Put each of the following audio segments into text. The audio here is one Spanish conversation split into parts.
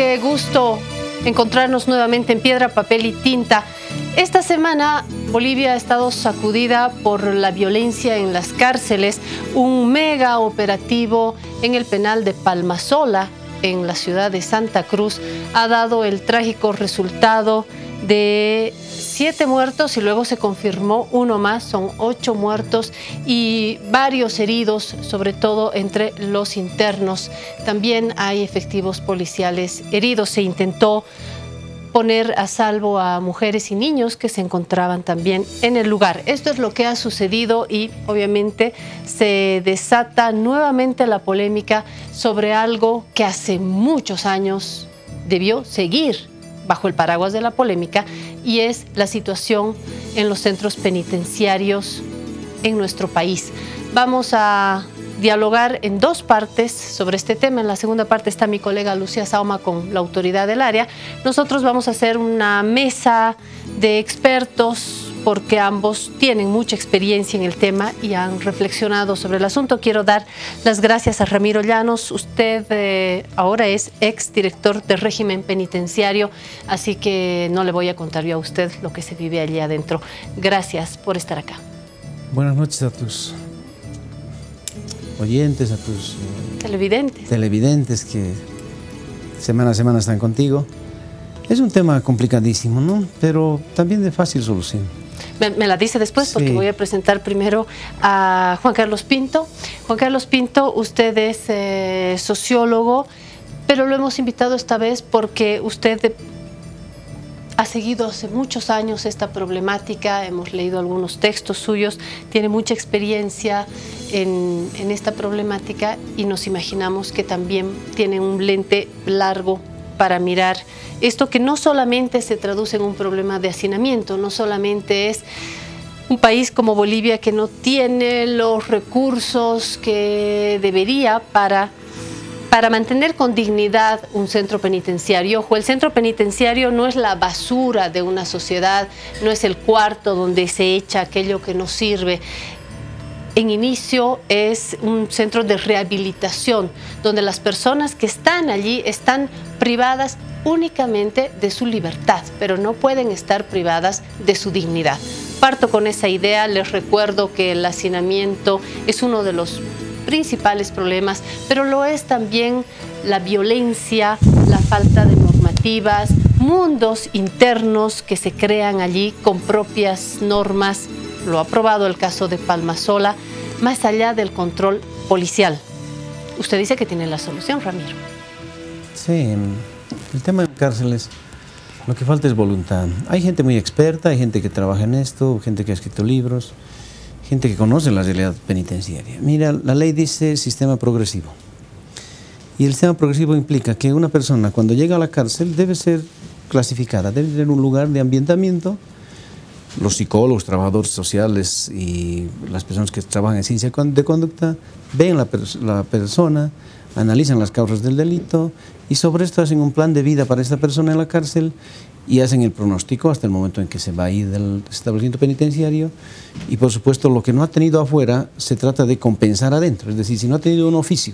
qué gusto encontrarnos nuevamente en Piedra, Papel y Tinta. Esta semana Bolivia ha estado sacudida por la violencia en las cárceles. Un mega operativo en el penal de Palmasola, en la ciudad de Santa Cruz, ha dado el trágico resultado de 7 muertos y luego se confirmó uno más, son 8 muertos y varios heridos, sobre todo entre los internos. También hay efectivos policiales heridos. Se intentó poner a salvo a mujeres y niños que se encontraban también en el lugar. Esto es lo que ha sucedido y obviamente se desata nuevamente la polémica sobre algo que hace muchos años debió seguir bajo el paraguas de la polémica, y es la situación en los centros penitenciarios en nuestro país. Vamos a dialogar en 2 partes sobre este tema. En la segunda parte está mi colega Lucía Sauma con la autoridad del área. Nosotros vamos a hacer una mesa de expertos porque ambos tienen mucha experiencia en el tema y han reflexionado sobre el asunto. Quiero dar las gracias a Ramiro Llanos. Usted ahora es exdirector de régimen penitenciario, así que no le voy a contar yo a usted lo que se vive allí adentro. Gracias por estar acá. Buenas noches a tus oyentes, a tus televidentes que semana a semana están contigo. Es un tema complicadísimo, ¿no? Pero también de fácil solución. Me la dice después porque voy a presentar primero a Juan Carlos Pinto. Juan Carlos Pinto, usted es sociólogo, pero lo hemos invitado esta vez porque usted ha seguido hace muchos años esta problemática, hemos leído algunos textos suyos, tiene mucha experiencia en esta problemática y nos imaginamos que también tiene un lente largo para mirar esto, que no solamente se traduce en un problema de hacinamiento, no solamente es un país como Bolivia que no tiene los recursos que debería para mantener con dignidad un centro penitenciario. Ojo, el centro penitenciario no es la basura de una sociedad, no es el cuarto donde se echa aquello que no sirve. En inicio es un centro de rehabilitación, donde las personas que están allí están privadas únicamente de su libertad, pero no pueden estar privadas de su dignidad. Parto con esa idea. Les recuerdo que el hacinamiento es uno de los principales problemas, pero lo es también la violencia, la falta de normativas, mundos internos que se crean allí con propias normas. Lo ha probado el caso de Palmasola, más allá del control policial. Usted dice que tiene la solución, Ramiro. Sí, el tema de cárceles, lo que falta es voluntad. Hay gente muy experta, hay gente que trabaja en esto, gente que ha escrito libros, gente que conoce la realidad penitenciaria. Mira, la ley dice sistema progresivo. Y el sistema progresivo implica que una persona cuando llega a la cárcel debe ser clasificada, debe tener un lugar de ambientamiento. Los psicólogos, trabajadores sociales y las personas que trabajan en ciencia de conducta ven la persona, analizan las causas del delito y sobre esto hacen un plan de vida para esta persona en la cárcel y hacen el pronóstico hasta el momento en que se va a ir del establecimiento penitenciario. Y por supuesto lo que no ha tenido afuera se trata de compensar adentro. Es decir, si no ha tenido un oficio,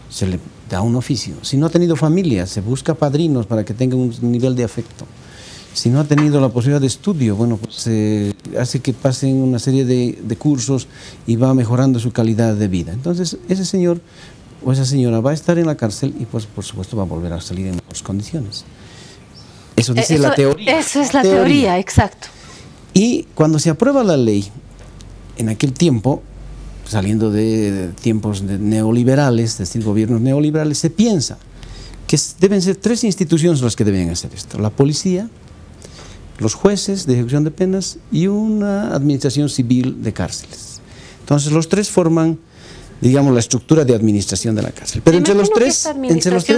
se le da un oficio. Si no ha tenido familia, se busca padrinos para que tenga un nivel de afecto. Si no ha tenido la posibilidad de estudio, bueno, pues se hace que pasen una serie de cursos y va mejorando su calidad de vida. Entonces, ese señor o esa señora va a estar en la cárcel y, pues, por supuesto, va a volver a salir en mejores condiciones. Eso dice la teoría. Eso es la teoría, exacto. Y cuando se aprueba la ley, en aquel tiempo, saliendo de tiempos neoliberales, es decir, gobiernos neoliberales, se piensa que deben ser 3 instituciones las que deben hacer esto: la policía, los jueces de ejecución de penas y una administración civil de cárceles. Entonces los 3 forman, digamos, la estructura de administración de la cárcel. Pero entre los tres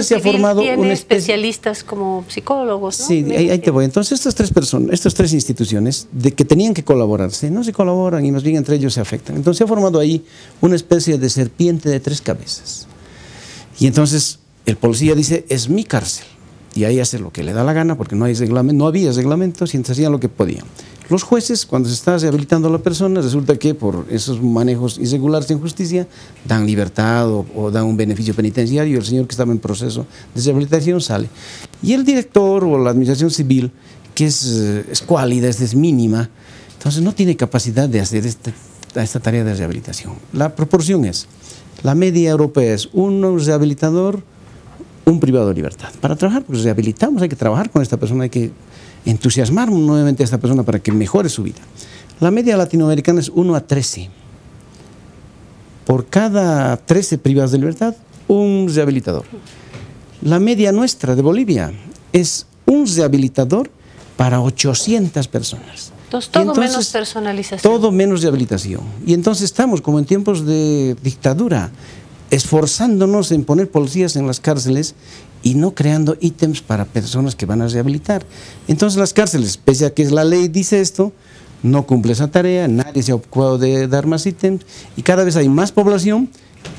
se ha formado una especialistas como psicólogos, ¿no? Sí, ahí te voy. Entonces estas tres instituciones que tenían que colaborarse, no se colaboran y más bien entre ellos se afectan. Entonces se ha formado ahí una especie de serpiente de 3 cabezas. Y entonces el policía dice, es mi cárcel. Y ahí hace lo que le da la gana porque no había reglamentos y hacían lo que podían. Los jueces, cuando se está rehabilitando a la persona, resulta que por esos manejos irregulares en justicia, dan libertad o dan un beneficio penitenciario y el señor que estaba en proceso de rehabilitación sale. Y el director o la administración civil, que es cuálida, es mínima, entonces no tiene capacidad de hacer esta tarea de rehabilitación. La proporción es, la media europea es un rehabilitador, un privado de libertad. Para trabajar, pues rehabilitamos, hay que trabajar con esta persona, hay que entusiasmar nuevamente a esta persona para que mejore su vida. La media latinoamericana es 1 a 13. Por cada 13 privados de libertad, un rehabilitador. La media nuestra de Bolivia es un rehabilitador para 800 personas. Entonces, menos personalización. Todo menos rehabilitación. Y entonces estamos como en tiempos de dictadura, esforzándonos en poner policías en las cárceles y no creando ítems para personas que van a rehabilitar. Entonces las cárceles, pese a que la ley dice esto, no cumple esa tarea, nadie se ha ocupado de dar más ítems y cada vez hay más población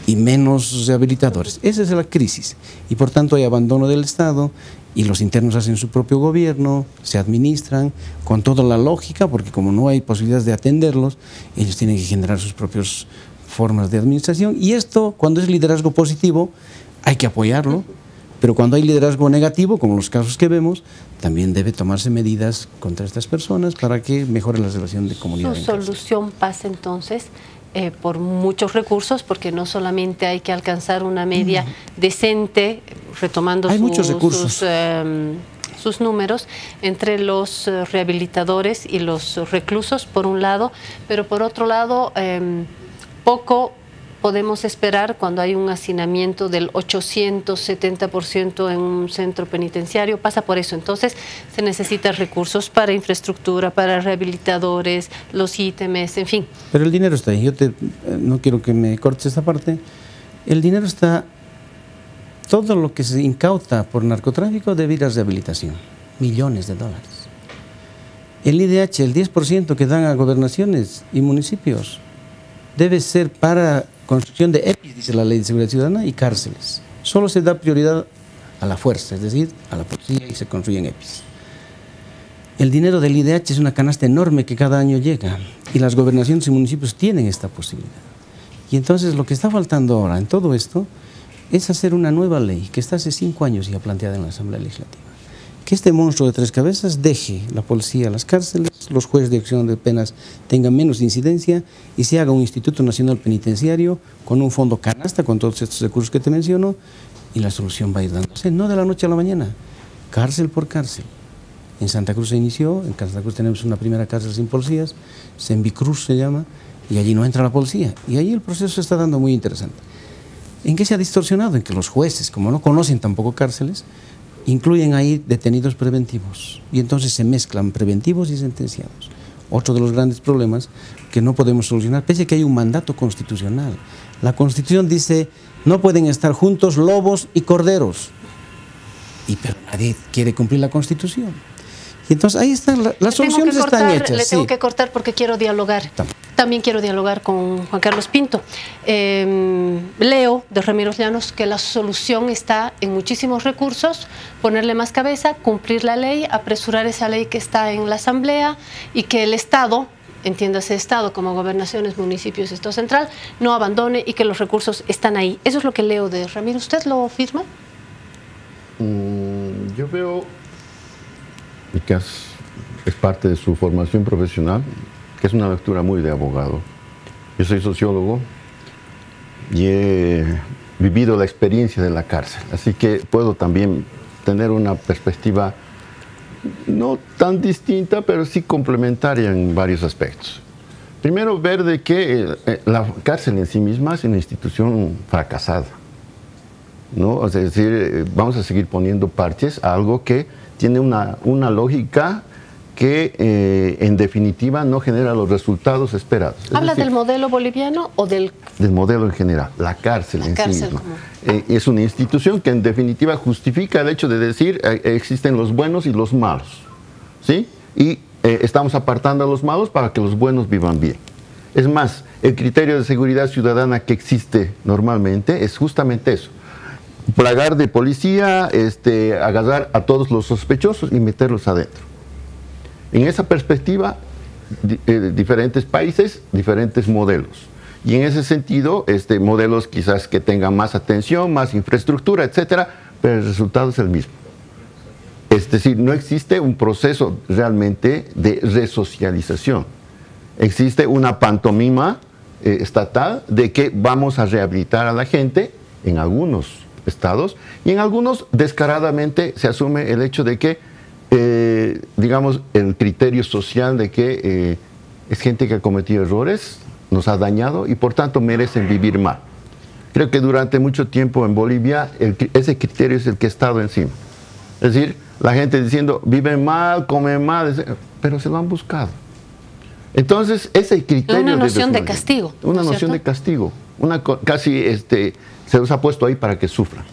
y menos rehabilitadores. Esa es la crisis y por tanto hay abandono del Estado y los internos hacen su propio gobierno, se administran con toda la lógica porque como no hay posibilidades de atenderlos, ellos tienen que generar sus propias formas de administración y esto cuando es liderazgo positivo hay que apoyarlo. Pero cuando hay liderazgo negativo, como los casos que vemos, también debe tomarse medidas contra estas personas para que mejore la relación de comunidad. Su solución pasa entonces por muchos recursos, porque no solamente hay que alcanzar una media decente, retomando sus números, entre los rehabilitadores y los reclusos, por un lado, pero por otro lado, poco podemos esperar cuando hay un hacinamiento del 870% en un centro penitenciario, pasa por eso. Entonces se necesitan recursos para infraestructura, para rehabilitadores, los ítems, en fin. Pero el dinero está ahí, no quiero que me cortes esta parte, el dinero está, todo lo que se incauta por narcotráfico debe ir a rehabilitación, millones de dólares. El IDH, el 10% que dan a gobernaciones y municipios, debe ser para construcción de EPIs, dice la Ley de Seguridad Ciudadana, y cárceles. Solo se da prioridad a la fuerza, es decir, a la policía y se construyen EPIs. El dinero del IDH es una canasta enorme que cada año llega y las gobernaciones y municipios tienen esta posibilidad. Y entonces lo que está faltando ahora en todo esto es hacer una nueva ley que está hace 5 años ya planteada en la Asamblea Legislativa. Que este monstruo de 3 cabezas deje la policía a las cárceles, los jueces de ejecución de penas tengan menos incidencia y se haga un Instituto Nacional Penitenciario con un fondo canasta con todos estos recursos que te menciono y la solución va a ir dándose, no de la noche a la mañana, cárcel por cárcel. En Santa Cruz se inició, en Santa Cruz tenemos una primera cárcel sin policías, Sembicruz se llama, y allí no entra la policía. Y ahí el proceso se está dando muy interesante. ¿En qué se ha distorsionado? En que los jueces, como no conocen tampoco cárceles, incluyen ahí detenidos preventivos y entonces se mezclan preventivos y sentenciados. Otro de los grandes problemas que no podemos solucionar, pese a que hay un mandato constitucional. La Constitución dice, no pueden estar juntos lobos y corderos, pero nadie quiere cumplir la Constitución. Y entonces ahí están, las soluciones están hechas. Le tengo que cortar porque quiero dialogar. También quiero dialogar con Juan Carlos Pinto. Leo de Ramiro Llanos que la solución está en muchísimos recursos, ponerle más cabeza, cumplir la ley, apresurar esa ley que está en la Asamblea y que el Estado, entiéndase Estado como gobernaciones, municipios, Estado central, no abandone y que los recursos están ahí. Eso es lo que leo de Ramiro. ¿Usted lo firma? Yo veo que es parte de su formación profesional, que es una lectura muy de abogado. Yo soy sociólogo y he vivido la experiencia de la cárcel, así que puedo también tener una perspectiva no tan distinta, pero sí complementaria en varios aspectos. Primero, ver de que la cárcel en sí misma es una institución fracasada, ¿no? Es decir, vamos a seguir poniendo parches a algo que tiene una lógica que en definitiva no genera los resultados esperados. ¿Habla del modelo boliviano o del modelo en general? La cárcel en sí misma. Es una institución que en definitiva justifica el hecho de decir existen los buenos y los malos, ¿sí? Y estamos apartando a los malos para que los buenos vivan bien. Es más, el criterio de seguridad ciudadana que existe normalmente es justamente eso. Plagar de policía, agarrar a todos los sospechosos y meterlos adentro. En esa perspectiva, diferentes países, diferentes modelos. Y en ese sentido, modelos quizás que tengan más atención, más infraestructura, etcétera, pero el resultado es el mismo. Es decir, no existe un proceso realmente de resocialización. Existe una pantomima estatal de que vamos a rehabilitar a la gente en algunos estados, y en algunos descaradamente se asume el hecho de que, digamos, el criterio social de que es gente que ha cometido errores, nos ha dañado y por tanto merecen vivir mal. Creo que durante mucho tiempo en Bolivia ese criterio es el que ha estado encima. Es decir, la gente diciendo, viven mal, comen mal, pero se lo han buscado. Entonces, ese criterio... Una noción de castigo. Una noción de castigo. Casi se los ha puesto ahí para que sufran.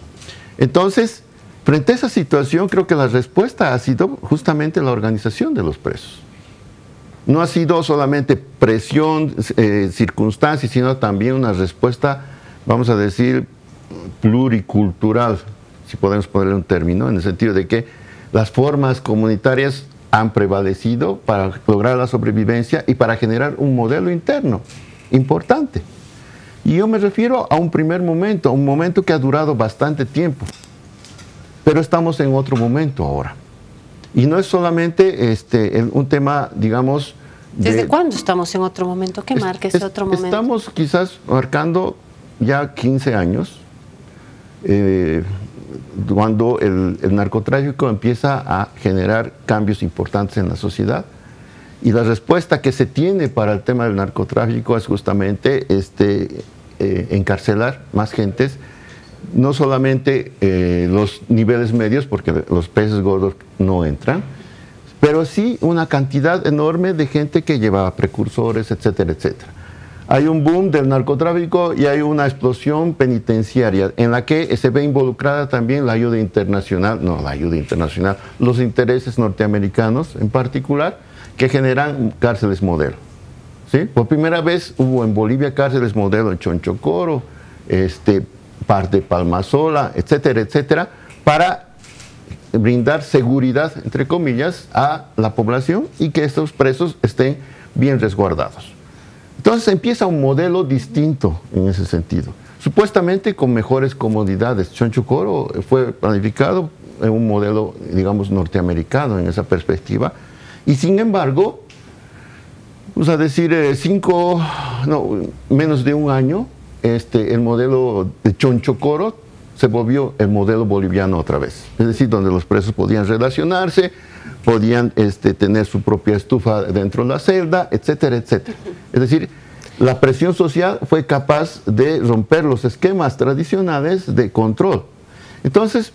Entonces, frente a esa situación, creo que la respuesta ha sido justamente la organización de los presos. No ha sido solamente presión, circunstancias, sino también una respuesta, vamos a decir, pluricultural, si podemos ponerle un término, en el sentido de que las formas comunitarias han prevalecido para lograr la sobrevivencia y para generar un modelo interno importante. Y yo me refiero a un primer momento, un momento que ha durado bastante tiempo, pero estamos en otro momento ahora. Y no es solamente un tema, digamos... ¿Desde cuándo estamos en otro momento? ¿Qué marca ese otro momento? Estamos quizás marcando ya 15 años, cuando el narcotráfico empieza a generar cambios importantes en la sociedad. Y la respuesta que se tiene para el tema del narcotráfico es justamente encarcelar más gentes, no solamente los niveles medios, porque los peces gordos no entran, pero sí una cantidad enorme de gente que llevaba precursores, etcétera, etcétera. Hay un boom del narcotráfico y hay una explosión penitenciaria en la que se ve involucrada también la ayuda internacional, los intereses norteamericanos en particular, que generan cárceles modelo. ¿Sí? Por primera vez hubo en Bolivia cárceles modelo en Chonchocoro, parte de Palmasola, etcétera, etcétera, para brindar seguridad, entre comillas, a la población y que estos presos estén bien resguardados. Entonces empieza un modelo distinto en ese sentido, supuestamente con mejores comodidades. Chonchocoro fue planificado en un modelo, digamos, norteamericano en esa perspectiva, y sin embargo, vamos a decir, menos de un año, el modelo de Chonchocoro se volvió el modelo boliviano otra vez. Es decir, donde los presos podían relacionarse, podían tener su propia estufa dentro de la celda, etcétera, etcétera. Es decir, la presión social fue capaz de romper los esquemas tradicionales de control. Entonces,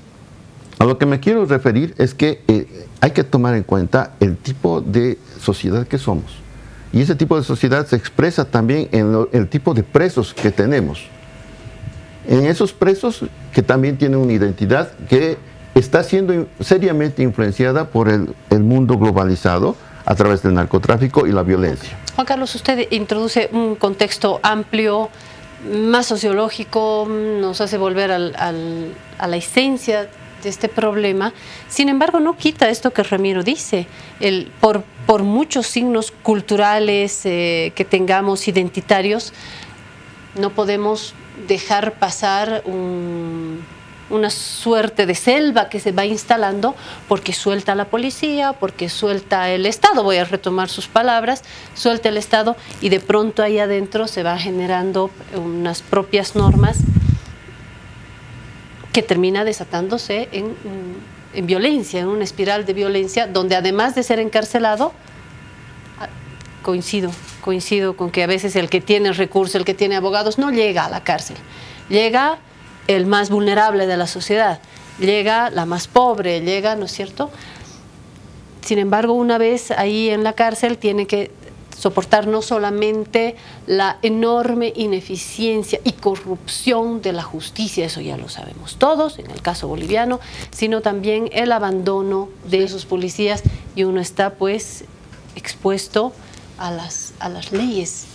a lo que me quiero referir es que hay que tomar en cuenta el tipo de sociedad que somos. Y ese tipo de sociedad se expresa también en el tipo de presos que tenemos. En esos presos que también tienen una identidad que está siendo seriamente influenciada por el mundo globalizado a través del narcotráfico y la violencia. Juan Carlos, usted introduce un contexto amplio, más sociológico, nos hace volver a la esencia de este problema. Sin embargo, no quita esto que Ramiro dice, por muchos signos culturales que tengamos identitarios, no podemos dejar pasar una suerte de selva que se va instalando porque suelta la policía, porque suelta el Estado, voy a retomar sus palabras, suelta el Estado y de pronto ahí adentro se va generando unas propias normas que termina desatándose en violencia, en una espiral de violencia donde además de ser encarcelado, coincido con que a veces el que tiene recursos, el que tiene abogados, no llega a la cárcel. Llega el más vulnerable de la sociedad, llega la más pobre, llega, ¿no es cierto? Sin embargo, una vez ahí en la cárcel tiene que soportar no solamente la enorme ineficiencia y corrupción de la justicia, eso ya lo sabemos todos, en el caso boliviano, sino también el abandono de esos policías y uno está pues expuesto a las leyes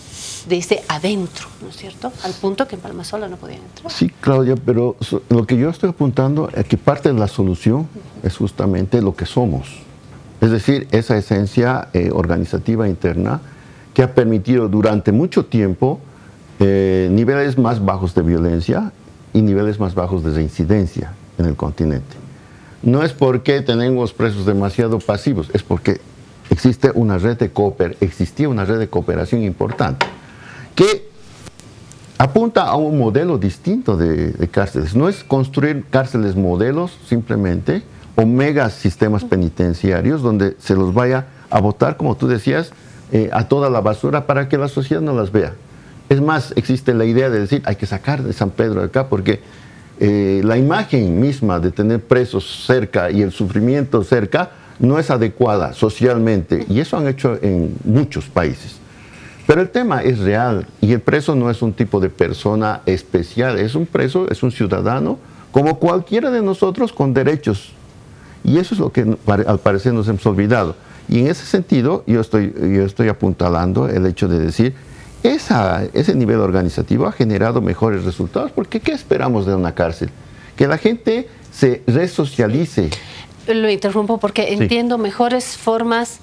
de ese adentro, ¿no es cierto? Al punto que en Palmasola no podían entrar. Sí, Claudia, pero lo que yo estoy apuntando es que parte de la solución es justamente lo que somos. Es decir, esa esencia organizativa interna que ha permitido durante mucho tiempo niveles más bajos de violencia y niveles más bajos de reincidencia en el continente. No es porque tenemos presos demasiado pasivos, es porque existía una red de cooperación importante que apunta a un modelo distinto de cárceles. No es construir cárceles modelos simplemente, o mega sistemas penitenciarios donde se los vaya a botar, como tú decías, a toda la basura para que la sociedad no las vea. Es más, existe la idea de decir, hay que sacar de San Pedro de acá porque la imagen misma de tener presos cerca y el sufrimiento cerca no es adecuada socialmente, y eso han hecho en muchos países. Pero el tema es real, y el preso no es un tipo de persona especial, es un preso, es un ciudadano como cualquiera de nosotros con derechos. Y eso es lo que al parecer nos hemos olvidado. Y en ese sentido yo estoy apuntalando el hecho de decir, ese nivel organizativo ha generado mejores resultados, porque ¿qué esperamos de una cárcel? Que la gente se resocialice. Lo interrumpo porque Sí. entiendo mejores formas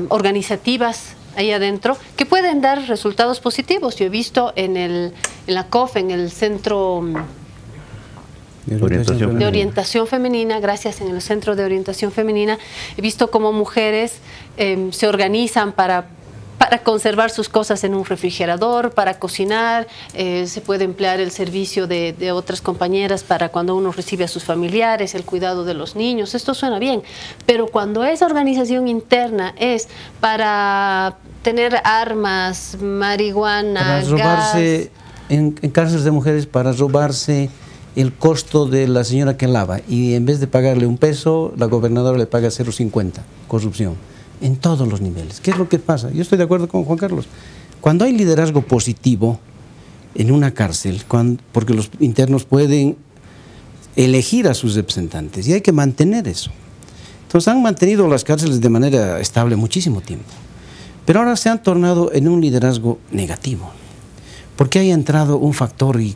organizativas ahí adentro que pueden dar resultados positivos. Yo he visto en la COF, en el Centro de Orientación Femenina, gracias, en el Centro de Orientación Femenina, he visto cómo mujeres se organizan para conservar sus cosas en un refrigerador, para cocinar, se puede emplear el servicio de otras compañeras para cuando uno recibe a sus familiares, el cuidado de los niños. Esto suena bien, pero cuando esa organización interna es para tener armas, marihuana, para robarse, gas... en cárceles de mujeres, para robarse el costo de la señora que lava, y en vez de pagarle $1, la gobernadora le paga 0.50, corrupción. En todos los niveles. ¿Qué es lo que pasa? Yo estoy de acuerdo con Juan Carlos. Cuando hay liderazgo positivo en una cárcel, porque los internos pueden elegir a sus representantes, y hay que mantener eso. Entonces han mantenido las cárceles de manera estable muchísimo tiempo. Pero ahora se han tornado en un liderazgo negativo. Porque haya entrado un factor, y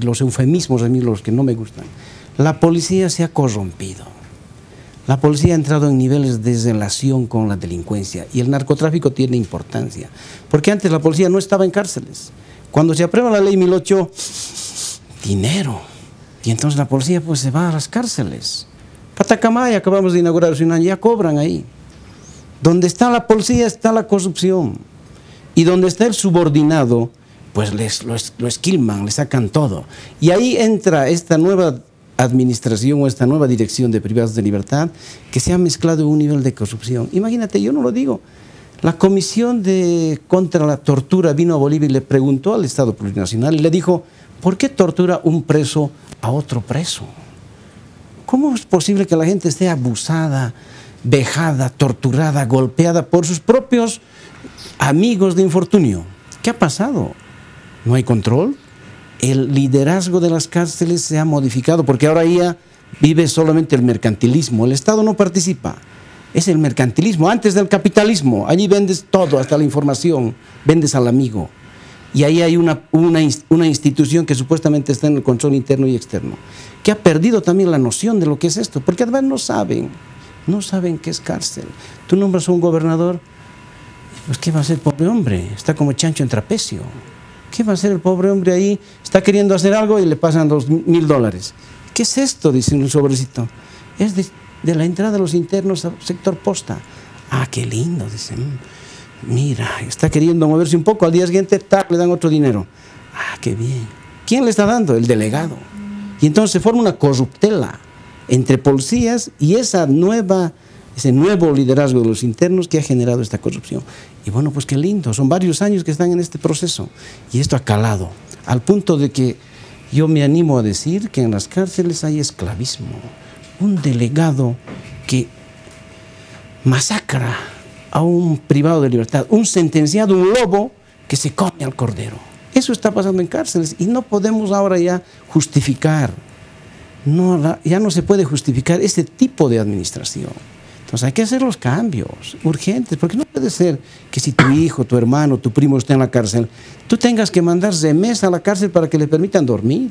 los eufemismos a mí los que no me gustan. La policía se ha corrompido. La policía ha entrado en niveles de relación con la delincuencia, y el narcotráfico tiene importancia. Porque antes la policía no estaba en cárceles. Cuando se aprueba la ley 1008, dinero. Y entonces la policía pues se va a las cárceles. Patacamaya, acabamos de inaugurar hace un año, ya cobran ahí. Donde está la policía está la corrupción. Y donde está el subordinado, pues lo esquilman, le sacan todo. Y ahí entra esta nueva administración o esta nueva dirección de privados de libertad que se ha mezclado en un nivel de corrupción. Imagínate, yo no lo digo, la Comisión contra la Tortura vino a Bolivia y le preguntó al Estado Plurinacional y le dijo, ¿por qué tortura un preso a otro preso? ¿Cómo es posible que la gente esté abusada, vejada, torturada, golpeada por sus propios amigos de infortunio? ¿Qué ha pasado? ¿No hay control? El liderazgo de las cárceles se ha modificado, porque ahora ya vive solamente el mercantilismo. El Estado no participa. Es el mercantilismo, antes del capitalismo. Allí vendes todo, hasta la información, vendes al amigo. Y ahí hay una institución que supuestamente está en el control interno y externo, que ha perdido también la noción de lo que es esto, porque además no saben qué es cárcel. Tú nombras a un gobernador, pues ¿qué va a hacer el pobre hombre? Está como chancho en trapecio. ¿Qué va a hacer el pobre hombre ahí? Está queriendo hacer algo y le pasan $2.000. ¿Qué es esto? Dice un sobrecito. Es de la entrada de los internos al sector posta. Ah, qué lindo, dice. Mira, está queriendo moverse un poco, al día siguiente le dan otro dinero. Ah, qué bien. ¿Quién le está dando? El delegado. Y entonces se forma una corruptela entre policías y ese nuevo liderazgo de los internos que ha generado esta corrupción. Y bueno, pues qué lindo, son varios años que están en este proceso, y esto ha calado, al punto de que yo me animo a decir que en las cárceles hay esclavismo. Un delegado que masacra a un privado de libertad, un sentenciado, un lobo que se come al cordero. Eso está pasando en cárceles, y no podemos ahora ya justificar, ya no se puede justificar este tipo de administración. Entonces hay que hacer los cambios urgentes, porque no puede ser que si tu hijo, tu hermano, tu primo está en la cárcel, tú tengas que mandar remesa a la cárcel para que le permitan dormir.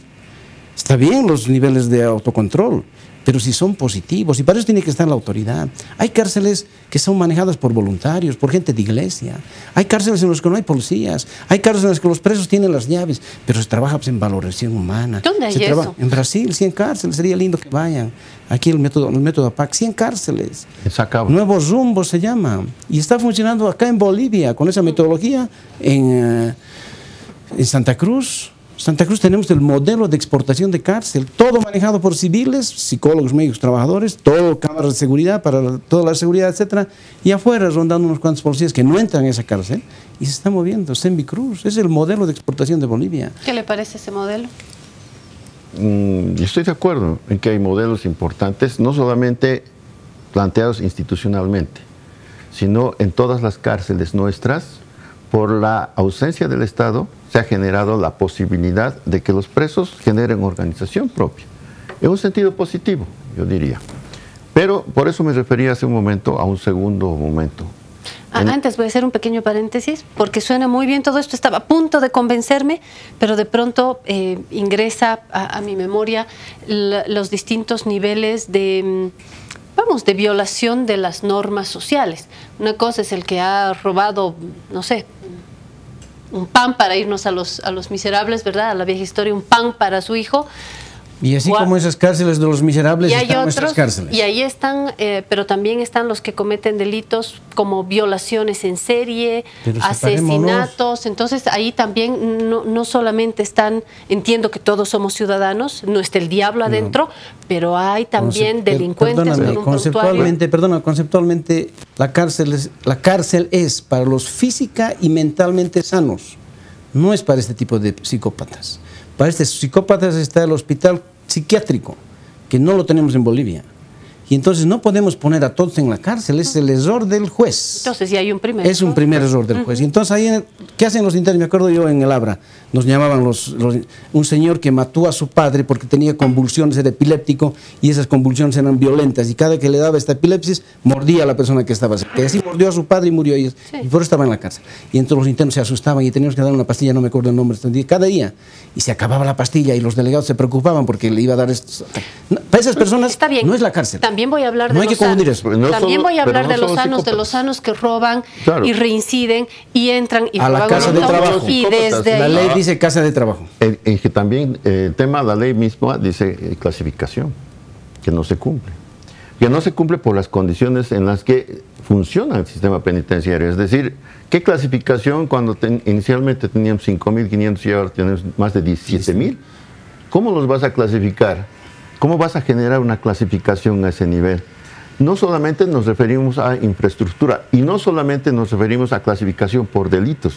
Está bien los niveles de autocontrol, pero si son positivos, y para eso tiene que estar la autoridad. Hay cárceles que son manejadas por voluntarios, por gente de iglesia. Hay cárceles en las que no hay policías. Hay cárceles en las que los presos tienen las llaves, pero se trabaja pues, en valoración humana. ¿Dónde hay eso? En Brasil, 100 cárceles. Sería lindo que vayan. Aquí el método APAC, 100 cárceles. Nuevos Rumbos se llama. Y está funcionando acá en Bolivia con esa metodología en Santa Cruz. Santa Cruz tenemos el modelo de exportación de cárcel, todo manejado por civiles, psicólogos, médicos, trabajadores, todo cámaras de seguridad para toda la seguridad, etcétera, y afuera rondando unos cuantos policías que no entran en esa cárcel y se está moviendo. Sembi Cruz es el modelo de exportación de Bolivia. ¿Qué le parece ese modelo? Yo estoy de acuerdo en que hay modelos importantes, no solamente planteados institucionalmente, sino en todas las cárceles nuestras. Por la ausencia del Estado se ha generado la posibilidad de que los presos generen organización propia, en un sentido positivo, yo diría. Pero por eso me refería hace un momento a un segundo momento. Antes voy a hacer un pequeño paréntesis, porque suena muy bien todo esto, estaba a punto de convencerme, pero de pronto ingresa a mi memoria los distintos niveles de violación de las normas sociales. Una cosa es el que ha robado, no sé, un pan para irnos a los miserables, ¿verdad? A la vieja historia, un pan para su hijo. Y así como esas cárceles de los miserables están nuestras cárceles. Y ahí están, pero también están los que cometen delitos como violaciones en serie, asesinatos. Entonces ahí también no solamente están, entiendo que todos somos ciudadanos, no está el diablo adentro, pero hay también delincuentes con un conceptualmente la cárcel es para los física y mentalmente sanos, no es para este tipo de psicópatas. Para estos psicópatas está el hospital psiquiátrico, que no lo tenemos en Bolivia. Y entonces no podemos poner a todos en la cárcel, es el error del juez. Entonces ya hay un primer error. Es un primer error del juez. Y entonces ahí, ¿qué hacen los internos? Me acuerdo yo en el Abra, nos llamaban un señor que mató a su padre porque tenía convulsiones, era epiléptico, y esas convulsiones eran violentas, y cada que le daba esta epilepsis, mordía a la persona que estaba cerca. Y así mordió a su padre y murió, y por eso estaba en la cárcel. Y entonces los internos se asustaban y teníamos que dar una pastilla, no me acuerdo el nombre, cada día. Y se acababa la pastilla y los delegados se preocupaban porque le iba a dar esto. Para esas personas no es la cárcel. También voy a hablar de los sanos que roban y reinciden y entran y a la casa de trabajo. Y desde la ley dice casa de trabajo. En que también el tema, la ley misma dice clasificación, que no se cumple. Que no se cumple por las condiciones en las que funciona el sistema penitenciario. Es decir, ¿qué clasificación cuando inicialmente teníamos 5.500 y ahora tenemos más de 17.000? ¿Cómo los vas a clasificar? ¿Cómo vas a generar una clasificación a ese nivel? No solamente nos referimos a infraestructura y no solamente nos referimos a clasificación por delitos,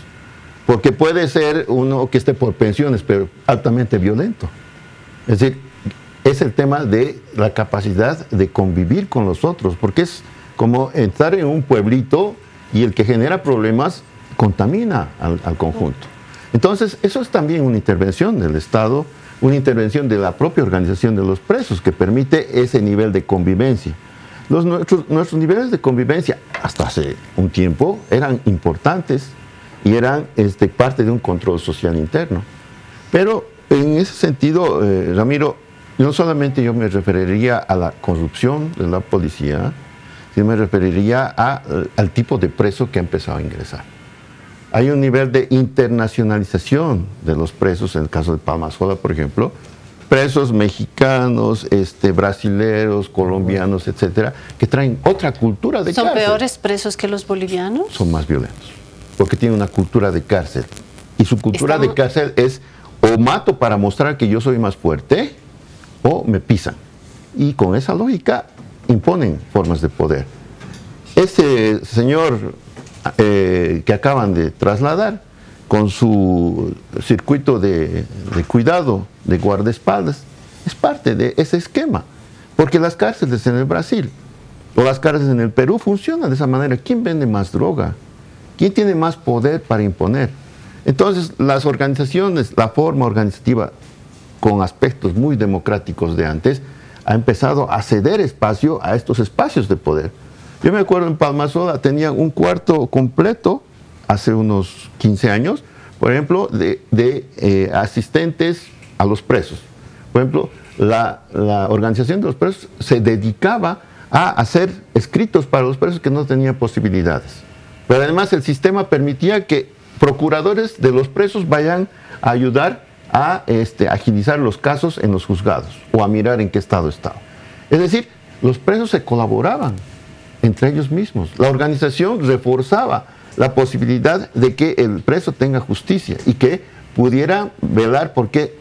porque puede ser uno que esté por pensiones, pero altamente violento. Es decir, es el tema de la capacidad de convivir con los otros, porque es como estar en un pueblito y el que genera problemas contamina al conjunto. Entonces, eso es también una intervención del Estado, una intervención de la propia organización de los presos que permite ese nivel de convivencia. Nuestros niveles de convivencia hasta hace un tiempo eran importantes y eran parte de un control social interno. Pero en ese sentido, Ramiro, no solamente yo me referiría a la corrupción de la policía, sino me referiría al tipo de preso que ha empezado a ingresar. Hay un nivel de internacionalización de los presos, en el caso de Palmasola, por ejemplo, presos mexicanos, brasileros, colombianos, etcétera, que traen otra cultura de cárcel. ¿Son peores presos que los bolivianos? Son más violentos, porque tienen una cultura de cárcel. Y su cultura de cárcel es o mato para mostrar que yo soy más fuerte, o me pisan. Y con esa lógica imponen formas de poder. Ese señor que acaban de trasladar, con su circuito de cuidado, de guardaespaldas, es parte de ese esquema. Porque las cárceles en el Brasil o las cárceles en el Perú funcionan de esa manera. ¿Quién vende más droga? ¿Quién tiene más poder para imponer? Entonces, las organizaciones, la forma organizativa con aspectos muy democráticos de antes, ha empezado a ceder espacio a estos espacios de poder. Yo me acuerdo en Palmasola tenían un cuarto completo hace unos 15 años, por ejemplo, de asistentes a los presos. Por ejemplo, la organización de los presos se dedicaba a hacer escritos para los presos que no tenían posibilidades. Pero además el sistema permitía que procuradores de los presos vayan a ayudar a agilizar los casos en los juzgados o a mirar en qué estado estaba. Es decir, los presos se colaboraban entre ellos mismos. La organización reforzaba la posibilidad de que el preso tenga justicia y que pudiera velar porque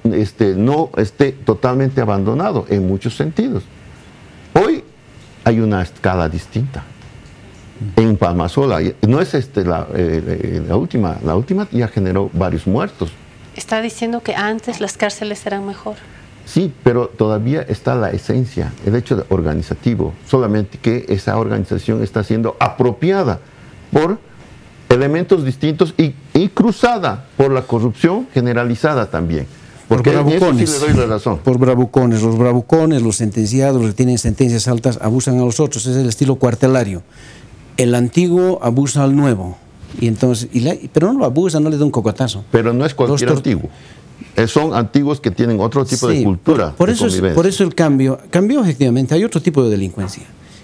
no esté totalmente abandonado en muchos sentidos. Hoy hay una escala distinta. En Palmasola, no es la última ya generó varios muertos. Está diciendo que antes las cárceles eran mejor. Sí, pero todavía está la esencia, el hecho organizativo, solamente que esa organización está siendo apropiada por elementos distintos y cruzada por la corrupción generalizada también. Porque por bravucones, eso sí le doy la razón. Por bravucones, los sentenciados, los que tienen sentencias altas, abusan a los otros, es el estilo cuartelario. El antiguo abusa al nuevo, y entonces, pero no lo abusa, no le da un cocotazo. Pero no es cualquier antiguo. Son antiguos que tienen otro tipo de cultura. Por eso el cambió efectivamente, hay otro tipo de delincuencia.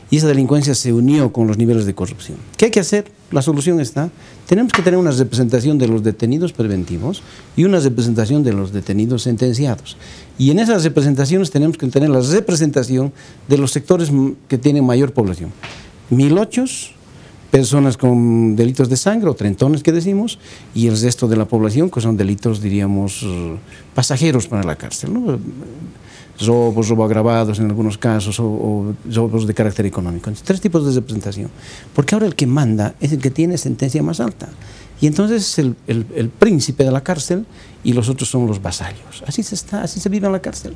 Y esa delincuencia se unió con los niveles de corrupción. ¿Qué hay que hacer? La solución está, tenemos que tener una representación de los detenidos preventivos y una representación de los detenidos sentenciados. Y en esas representaciones tenemos que tener la representación de los sectores que tienen mayor población. 1008, personas con delitos de sangre o trentones que decimos, y el resto de la población que son delitos, diríamos, pasajeros para la cárcel, ¿no? Robos agravados en algunos casos o robos de carácter económico. Entonces, 3 tipos de representación. Porque ahora el que manda es el que tiene sentencia más alta. Y entonces es el príncipe de la cárcel y los otros son los vasallos. Así se vive en la cárcel.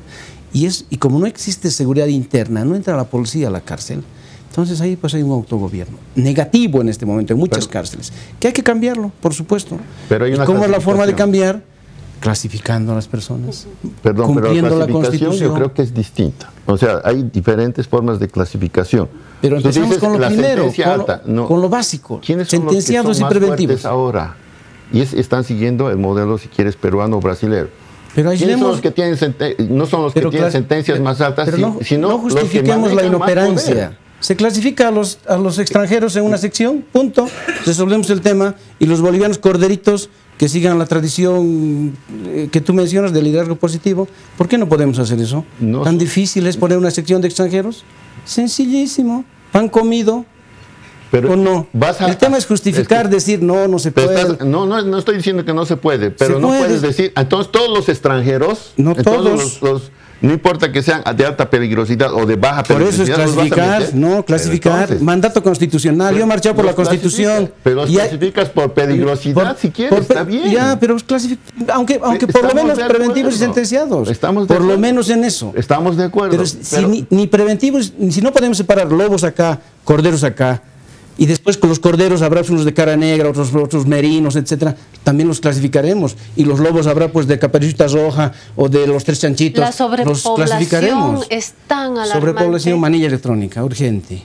Y como no existe seguridad interna, no entra la policía a la cárcel, entonces ahí pues hay un autogobierno negativo en este momento en muchas cárceles, que hay que cambiarlo, por supuesto. Pero hay una ¿cómo es la forma de cambiar? Clasificando a las personas. Perdón, pero la clasificación la Constitución. yo creo que es distinta. O sea, hay diferentes formas de clasificación. Pero empezamos con lo primero, con lo básico. ¿Quiénes son sentenciados los que son y más preventivos ahora? Y están siguiendo el modelo, si quieres, peruano o brasilero. Pero ¿Quiénes son los que tienen no son los que tienen sentencias más altas, sino no justifiquemos la inoperancia. Se clasifica a los extranjeros en una sección, punto, resolvemos el tema, y los bolivianos corderitos que sigan la tradición que tú mencionas del liderazgo positivo. ¿Por qué no podemos hacer eso? No, ¿Tan difícil es poner una sección de extranjeros? Sencillísimo, pan comido. Pero ¿o no? El tema es justificar, decir no se puede. No estoy diciendo que no se puede, pero no puedes decir, entonces todos los extranjeros, no todos. No importa que sean de alta peligrosidad o de baja peligrosidad. Por eso es clasificar, clasificar, mandato constitucional. Yo he marchado por la Constitución. Pero los clasificas por peligrosidad, si quieres, está bien. Ya, pero aunque por lo menos preventivos y sentenciados. Por lo menos en eso. Estamos de acuerdo. Pero si ni preventivos, si no podemos separar lobos acá, corderos acá, y después con los corderos habrá unos de cara negra, otros merinos, etcétera, también los clasificaremos. Y los lobos habrá pues de caperucita roja o de los 3 chanchitos. La sobrepoblación es tan alarmante. Sobrepoblación, manilla electrónica, urgente.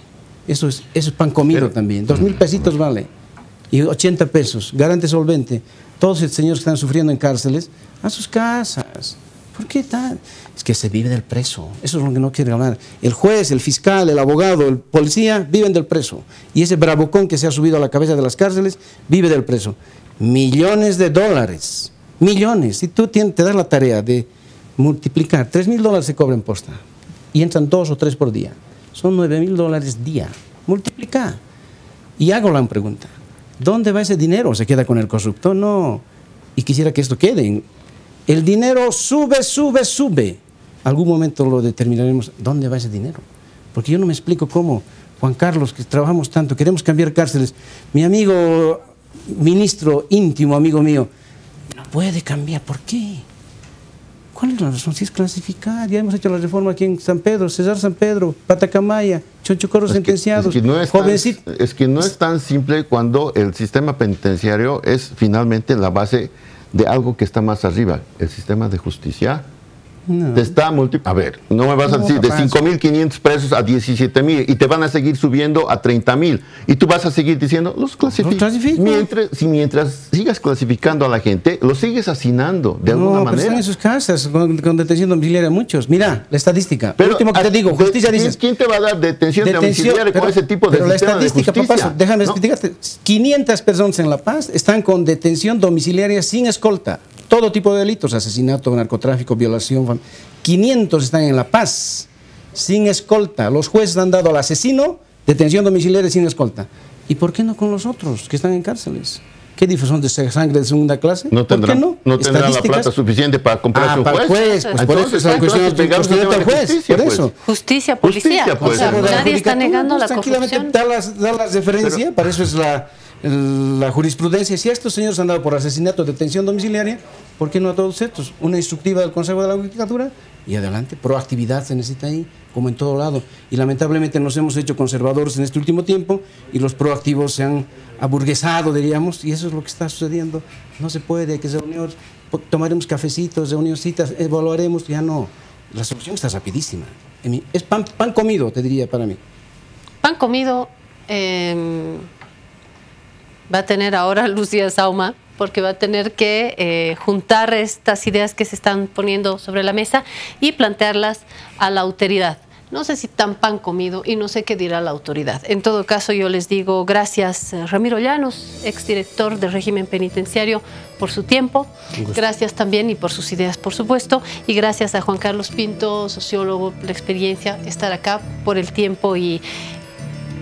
Eso es pan comido también. 2.000 pesitos vale. Y 80 pesos, garante solvente. Todos los señores que están sufriendo en cárceles, a sus casas. ¿Por qué tal? Es que se vive del preso. Eso es lo que no quiere hablar. El juez, el fiscal, el abogado, el policía viven del preso. Y ese bravucón que se ha subido a la cabeza de las cárceles vive del preso. Millones de dólares. Millones. Si tú te das la tarea de multiplicar, $3.000 se cobra en posta. Y entran 2 o 3 por día. Son $9.000 día. Multiplica. Y hago la pregunta. ¿Dónde va ese dinero? ¿Se queda con el corrupto? No. Y quisiera que esto quede. El dinero sube. Algún momento lo determinaremos. ¿Dónde va ese dinero? Porque yo no me explico cómo, Juan Carlos, que trabajamos tanto, queremos cambiar cárceles. Mi amigo ministro íntimo, amigo mío, no puede cambiar. ¿Por qué? ¿Cuál es la razón? Si es clasificar. Ya hemos hecho la reforma aquí en San Pedro, Cesar San Pedro, Patacamaya, Chonchocorro sentenciados, jovencitos. Es que no es tan simple cuando el sistema penitenciario es finalmente la base de algo que está más arriba, el sistema de justicia. Te está multiplicando. A ver, no me vas a decir de 5.500 presos a 17.000 y te van a seguir subiendo a 30.000. Y tú vas a seguir diciendo, los clasifico. Mientras sigas clasificando a la gente, los sigues hacinando de alguna manera. Pero están en sus casas con detención domiciliaria muchos. Mira, la estadística. Pero, último que te digo, justicia dice. ¿Quién te va a dar detención domiciliaria con ese tipo de sistema de justicia? Papá, déjame explicarte. 500 personas en La Paz están con detención domiciliaria sin escolta. Todo tipo de delitos, asesinato, narcotráfico, violación. 500 están en La Paz, sin escolta. Los jueces han dado al asesino detención domiciliaria sin escolta. ¿Y por qué no con los otros que están en cárceles? ¿Qué difusión de sangre de segunda clase? No tendrá, no tendrá la plata suficiente para comprar su juez. Pues por eso es la cuestión de al juez. Por eso. Justicia, policía. Pues. O sea, nadie está negando la corrupción. Da las referencias, para eso es la jurisprudencia. Si a estos señores han dado por asesinato, detención domiciliaria, ¿por qué no a todos estos? Una instructiva del Consejo de la Judicatura y adelante. Proactividad se necesita ahí, como en todo lado. Y lamentablemente nos hemos hecho conservadores en este último tiempo y los proactivos se han aburguesado, diríamos, y eso es lo que está sucediendo. No se puede, hay que reunir, tomaremos cafecitos, reunioncitas, evaluaremos, ya no. La solución está rapidísima. Es pan comido, te diría para mí. Pan comido va a tener ahora Lucía Sauma, porque va a tener que juntar estas ideas que se están poniendo sobre la mesa y plantearlas a la autoridad. No sé si tan pan comido y no sé qué dirá la autoridad. En todo caso, yo les digo gracias Ramiro Llanos, exdirector del régimen penitenciario, por su tiempo. Gracias también y por sus ideas, por supuesto. Y gracias a Juan Carlos Pinto, sociólogo, la experiencia, estar acá por el tiempo y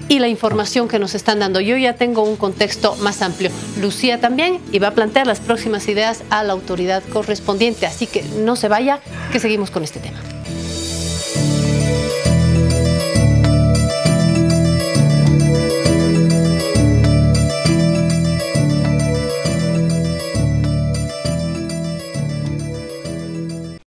la información que nos están dando. Yo ya tengo un contexto más amplio. Lucía también, y va a plantear las próximas ideas a la autoridad correspondiente. Así que no se vaya, que seguimos con este tema.